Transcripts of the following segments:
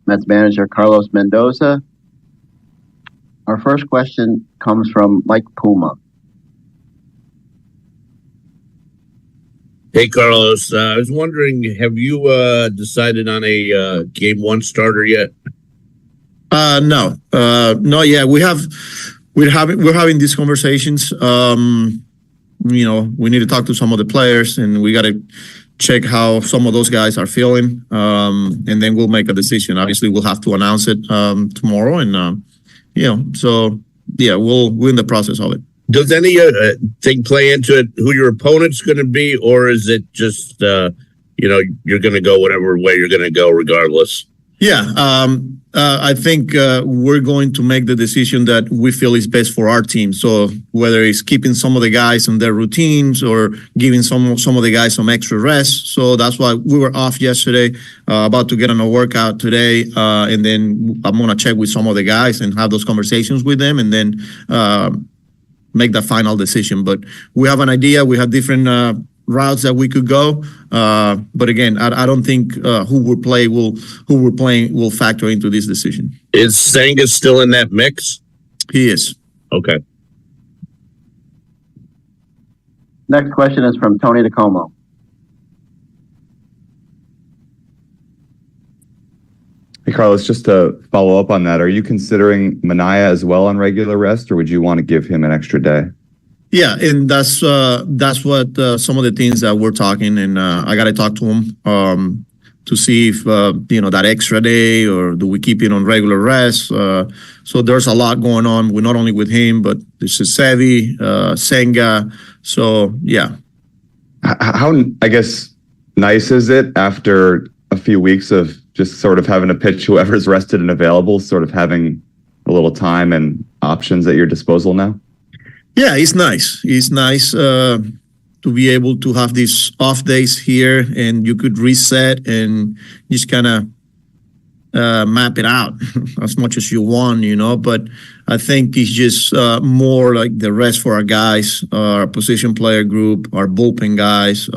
Mets manager Carlos Mendoza. Our first question comes from Mike Puma. Hey, Carlos. I was wondering, have you decided on a game one starter yet? No, not yet. We're having these conversations. We need to talk to some of the players, and we got to check how some of those guys are feeling, and then we'll make a decision. Obviously, we'll have to announce it tomorrow, and we're in the process of it. Does any thing play into it? Who your opponent's going to be, or is it just you're going to go whatever way you're going to go, regardless? Yeah, I think we're going to make the decision that we feel is best for our team. So whether it's keeping some of the guys on their routines or giving some of the guys some extra rest. So that's why we were off yesterday, about to get on a workout today, and then I'm going to check with some of the guys and have those conversations with them, and then make the final decision. But we have an idea. We have different routes that we could go, but again, I don't think who we're playing will factor into this decision. Is Senga still in that mix? He is. Okay. Next question is from Tony DeComo. Hey, Carlos, just to follow up on that, are you considering Minaya as well on regular rest, or would you want to give him an extra day? Yeah, and that's what some of the things that we're talking, and I got to talk to him to see if that extra day, or do we keep it on regular rest. So there's a lot going on. We're not only with him, but this is Sevi, Senga. So yeah. How, I guess, nice is it after a few weeks of just sort of having to pitch whoever's rested and available, sort of having a little time and options at your disposal now? Yeah, it's nice. It's nice to be able to have these off days here, and you could reset and just kind of map it out as much as you want, But I think it's just more like the rest for our guys, our position player group, our bullpen guys,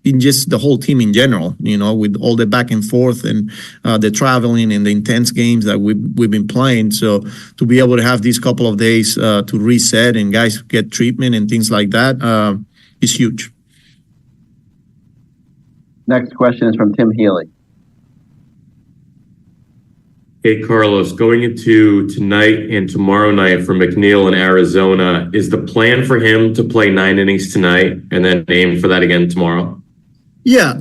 in just the whole team in general, with all the back and forth and the traveling and the intense games that we've been playing. So to be able to have these couple of days to reset and guys get treatment and things like that is huge. Next question is from Tim Healy. Hey, Carlos, going into tonight and tomorrow night for McNeil in Arizona, is the plan for him to play 9 innings tonight and then aim for that again tomorrow? Yeah.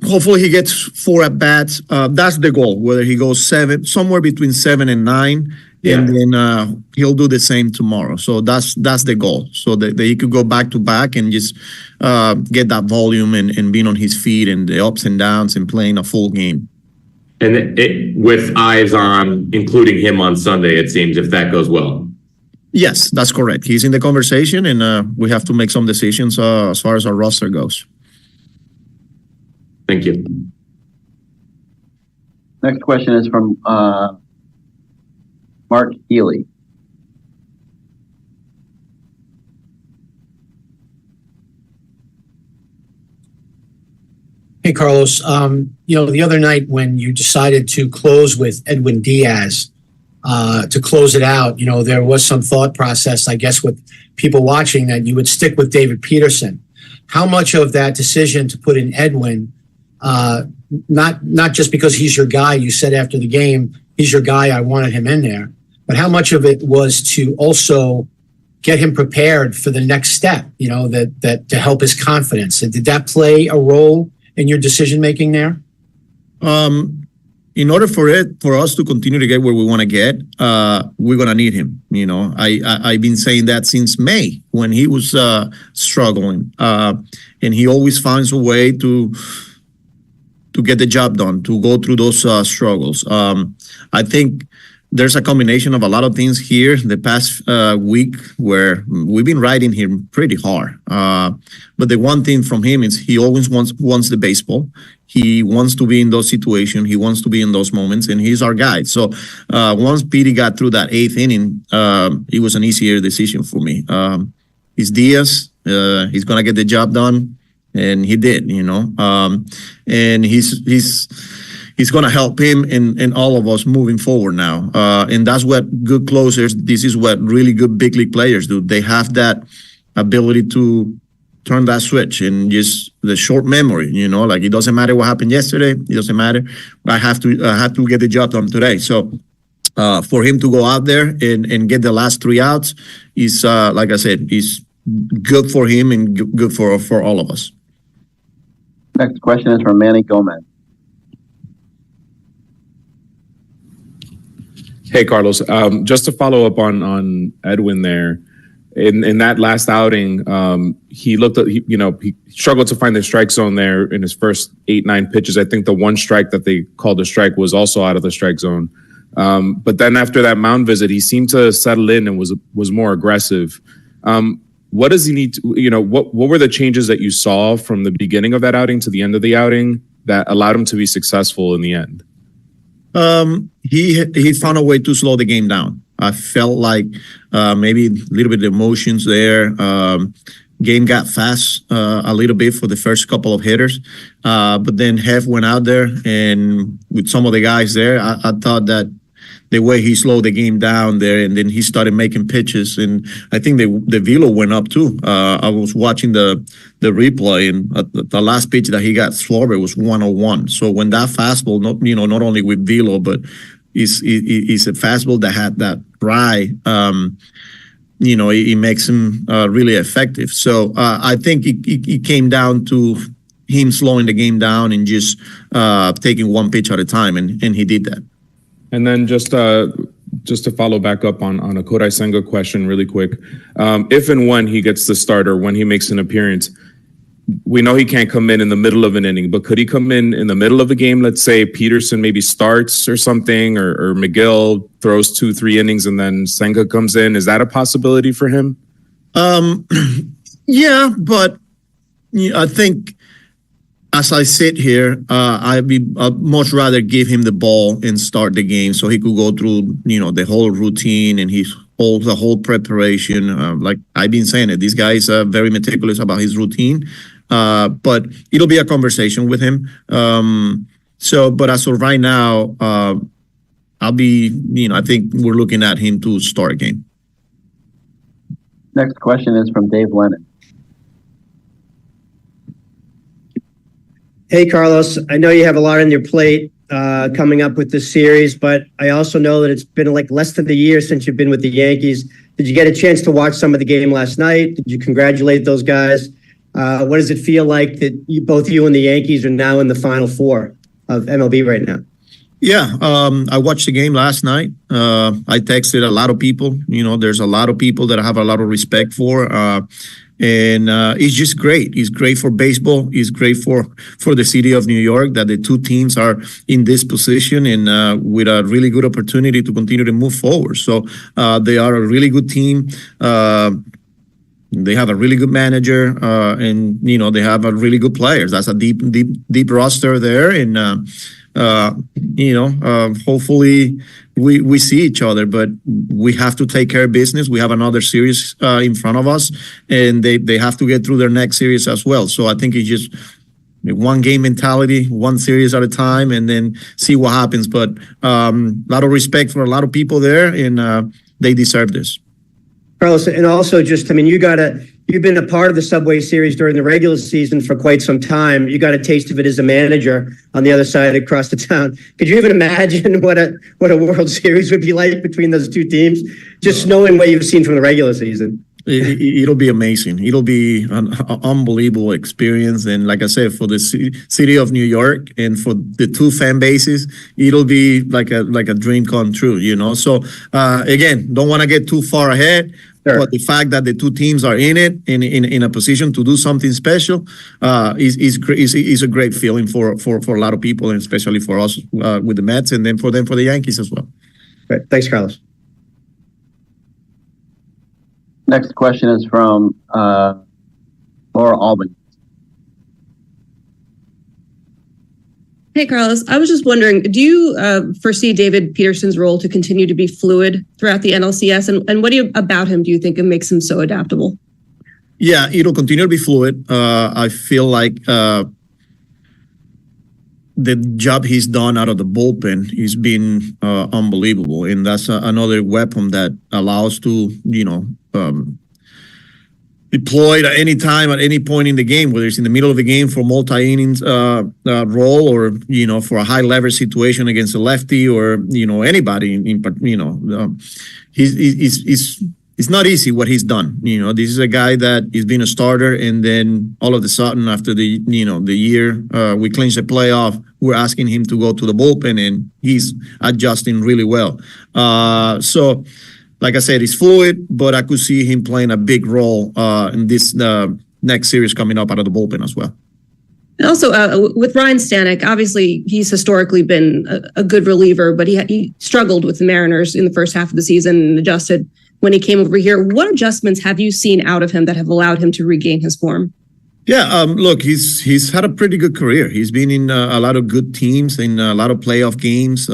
Hopefully he gets 4 at-bats. That's the goal, whether he goes 7, somewhere between 7 and 9, and then he'll do the same tomorrow. So that's the goal, so that he could go back-to-back and just get that volume and being on his feet and the ups and downs and playing a full game. And with eyes on including him on Sunday, it seems, if that goes well. Yes, that's correct. He's in the conversation, and we have to make some decisions as far as our roster goes. Thank you. Next question is from Mark Healy. Hey, Carlos. The other night when you decided to close with Edwin Diaz to close it out, there was some thought process, I guess, with people watching that you would stick with David Peterson. How much of that decision to put in Edwin, not just because he's your guy, you said after the game, he's your guy, I wanted him in there, but how much of it was to also get him prepared for the next step, that to help his confidence? And did that play a role in your decision making there? In order for us to continue to get where we want to get, we're gonna need him. I've been saying that since May when he was struggling, and he always finds a way to get the job done, to go through those struggles. I think there's a combination of a lot of things here the past week where we've been riding him pretty hard. But the one thing from him is he always wants the baseball. He wants to be in those situations. He wants to be in those moments, and he's our guy. So once Petey got through that 8th inning, it was an easier decision for me. It's Diaz. He's going to get the job done, and he did, And he's it's going to help him and all of us moving forward now. And that's what good closers, this is what really good big league players do. They have that ability to turn that switch and just the short memory, like it doesn't matter what happened yesterday. It doesn't matter. I have to get the job done today. So for him to go out there and get the last 3 outs is, like I said, is good for him and good for all of us. Next question is from Manny Gomez. Hey, Carlos. Just to follow up on Edwin there, in that last outing, he struggled to find the strike zone there in his first 8-9 pitches. I think the one strike that they called a strike was also out of the strike zone. But then after that mound visit, he seemed to settle in and was more aggressive. What does he need to, what were the changes that you saw from the beginning of that outing to the end of the outing that allowed him to be successful in the end? He found a way to slow the game down. I felt like maybe a little bit of emotions there. Game got fast a little bit for the first couple of hitters. But then Hef went out there, and with some of the guys there, I thought that the way he slowed the game down there, and then he started making pitches, and I think the velo went up too. I was watching the replay, and the last pitch that he got slobber was 101. So when that fastball, not only with velo, but is a fastball that had that dry, it makes him really effective. So I think it came down to him slowing the game down and just taking one pitch at a time, and he did that. And then just to follow back up on a Kodai Senga question really quick, if and when he gets the start or when he makes an appearance, we know he can't come in the middle of an inning, but could he come in the middle of a game? Let's say Peterson maybe starts or something, or McGill throws 2-3 innings and then Senga comes in. Is that a possibility for him? Yeah, but I think as I sit here, I'd much rather give him the ball and start the game so he could go through, the whole routine and the whole preparation. Like I've been saying it, this guy is very meticulous about his routine. But it'll be a conversation with him. But as of right now, I think we're looking at him to start a game. Next question is from Dave Lennon. Hey, Carlos, I know you have a lot on your plate coming up with this series, but I also know that it's been like less than a year since you've been with the Yankees. Did you get a chance to watch some of the game last night? Did you congratulate those guys? What does it feel like that both you and the Yankees are now in the Final Four of MLB right now? Yeah, I watched the game last night. I texted a lot of people. There's a lot of people that I have a lot of respect for. And it's just great. It's great for baseball. It's great for the city of New York that the two teams are in this position and with a really good opportunity to continue to move forward. So they are a really good team. They have a really good manager, and they have a really good players. That's a deep roster there, and hopefully we see each other. But we have to take care of business. We have another series in front of us, and they have to get through their next series as well. So I think it's just one game mentality, one series at a time, and then see what happens. But a lot of respect for a lot of people there, and they deserve this. Carlos, and also you've been a part of the Subway Series during the regular season for quite some time. You got a taste of it as a manager on the other side across the town. Could you even imagine what a World Series would be like between those two teams? Just knowing what you've seen from the regular season. It'll be amazing. It'll be an unbelievable experience. And like I said, for the city of New York and for the two fan bases, it'll be like a dream come true, So again, don't want to get too far ahead. Sure. But the fact that the two teams are in it, in a position to do something special, is a great feeling for a lot of people, and especially for us with the Mets, and then for the Yankees as well. Great. Thanks, Carlos. Next question is from Laura Albany. Hey, Carlos. I was just wondering, do you foresee David Peterson's role to continue to be fluid throughout the NLCS? And what about him do you think makes him so adaptable? Yeah, it'll continue to be fluid. I feel like the job he's done out of the bullpen has been unbelievable, and that's another weapon that allows to deployed at any time, at any point in the game, whether it's in the middle of the game for multi-innings role, or for a high leverage situation against a lefty, or anybody. It's not easy what he's done. This is a guy that has been a starter, and then all of a sudden, after the year we clinched the playoff, we're asking him to go to the bullpen, and he's adjusting really well. So. Like I said, he's fluid, but I could see him playing a big role in this next series coming up out of the bullpen as well. And also with Ryan Stanek, obviously he's historically been a good reliever, but he struggled with the Mariners in the first half of the season and adjusted when he came over here. What adjustments have you seen out of him that have allowed him to regain his form? Yeah, look, he's had a pretty good career. He's been in a lot of good teams, in a lot of playoff games.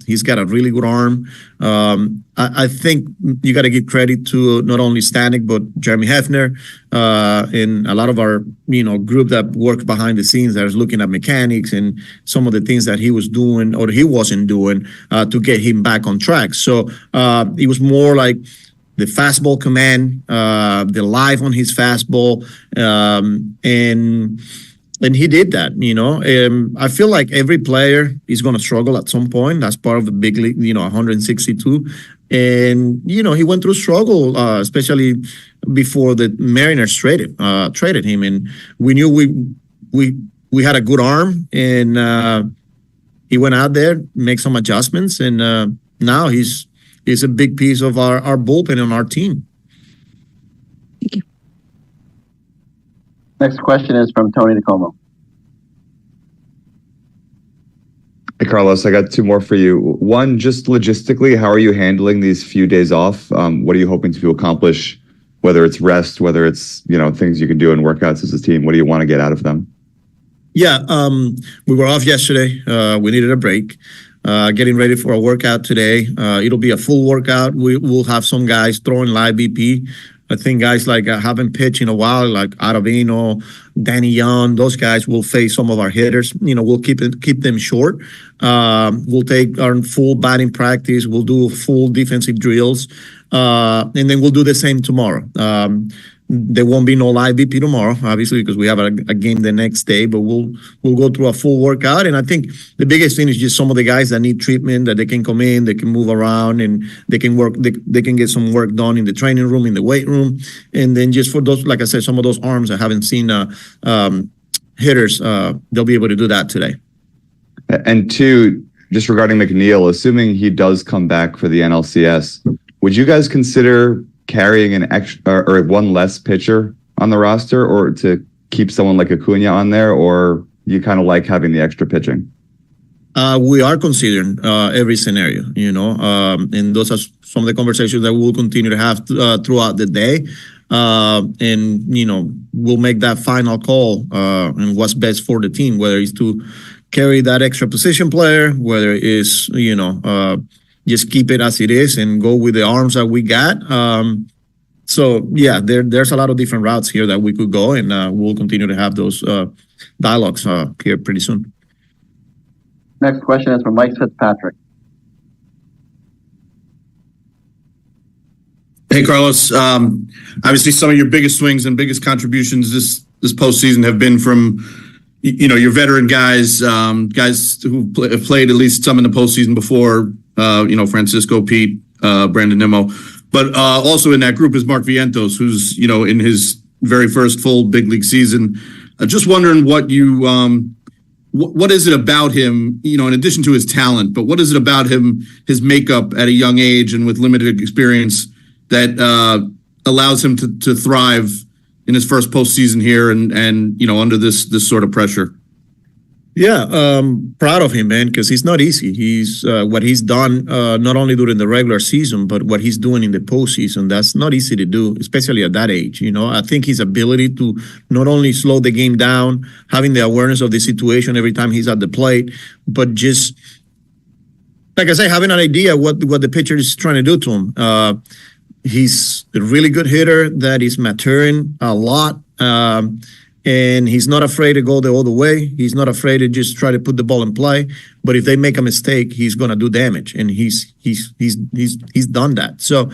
He's got a really good arm. I think you got to give credit to not only Stanek, but Jeremy Hefner, and a lot of our group that works behind the scenes that is looking at mechanics and some of the things that he was doing or he wasn't doing to get him back on track. So it was more like the fastball command, the live on his fastball, and he did that. I feel like every player is going to struggle at some point. That's part of the big league, 162. And he went through struggle, especially before the Mariners traded him, and we knew we had a good arm, and he went out there, make some adjustments, and now he's a big piece of our bullpen and our team. Thank you. Next question is from Tony DeComo. Hey, Carlos, I got two more for you. One, just logistically, how are you handling these few days off? What are you hoping to accomplish, whether it's rest, whether it's, things you can do in workouts as a team? What do you want to get out of them? Yeah, we were off yesterday. We needed a break. Getting ready for a workout today. It'll be a full workout. We'll have some guys throwing live BP. I think guys like haven't pitched in a while, like Ottavino, Danny Young, those guys will face some of our hitters. We'll keep them short. We'll take our full batting practice. We'll do full defensive drills, and then we'll do the same tomorrow. There won't be no live BP tomorrow, obviously, because we have a game the next day, but we'll go through a full workout. And I think the biggest thing is just some of the guys that need treatment, that they can come in, they can move around, and they can work. They can get some work done in the training room, in the weight room. And then just for those, like I said, some of those arms that haven't seen hitters, they'll be able to do that today. And two, just regarding McNeil, assuming he does come back for the NLCS, would you guys consider carrying an extra or one less pitcher on the roster, or to keep someone like Acuna on there, or you kind of like having the extra pitching? We are considering every scenario, and those are some of the conversations that we'll continue to have throughout the day. And, we'll make that final call and what's best for the team, whether it's to carry that extra position player, whether it's, just keep it as it is and go with the arms that we got. So yeah, there's a lot of different routes here that we could go, and we'll continue to have those dialogues here pretty soon. Next question is from Mike Fitzpatrick. Hey, Carlos. Obviously, some of your biggest swings and biggest contributions this postseason have been from, your veteran guys, guys who have played at least some in the postseason before. Francisco, Pete, Brandon Nimmo, but also in that group is Mark Vientos, who's in his very first full big league season. Just wondering what is it about him? In addition to his talent, but what is it about him, his makeup at a young age and with limited experience, that allows him to thrive in his first postseason here and under this sort of pressure? Yeah, proud of him, man, because he's not easy. He's what he's done not only during the regular season, but what he's doing in the postseason. That's not easy to do, especially at that age. I think his ability to not only slow the game down, having the awareness of the situation every time he's at the plate, but just, like I say, having an idea what the pitcher is trying to do to him. He's a really good hitter that is maturing a lot. and he's not afraid to go the other way. He's not afraid to just try to put the ball in play. But if they make a mistake, he's gonna do damage, and he's done that. So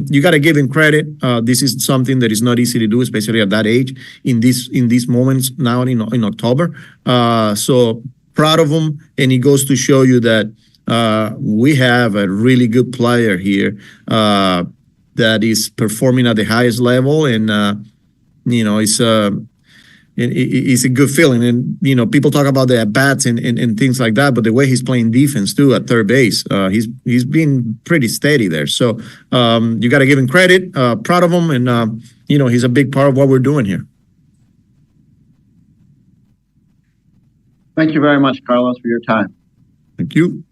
you got to give him credit. This is something that is not easy to do, especially at that age in these moments now in October. So proud of him, and it goes to show you that we have a really good player here that is performing at the highest level, and it's a good feeling. And people talk about the at bats and things like that, but the way he's playing defense too at third base, he's been pretty steady there. So you got to give him credit. Proud of him, and he's a big part of what we're doing here. Thank you very much, Carlos, for your time. Thank you.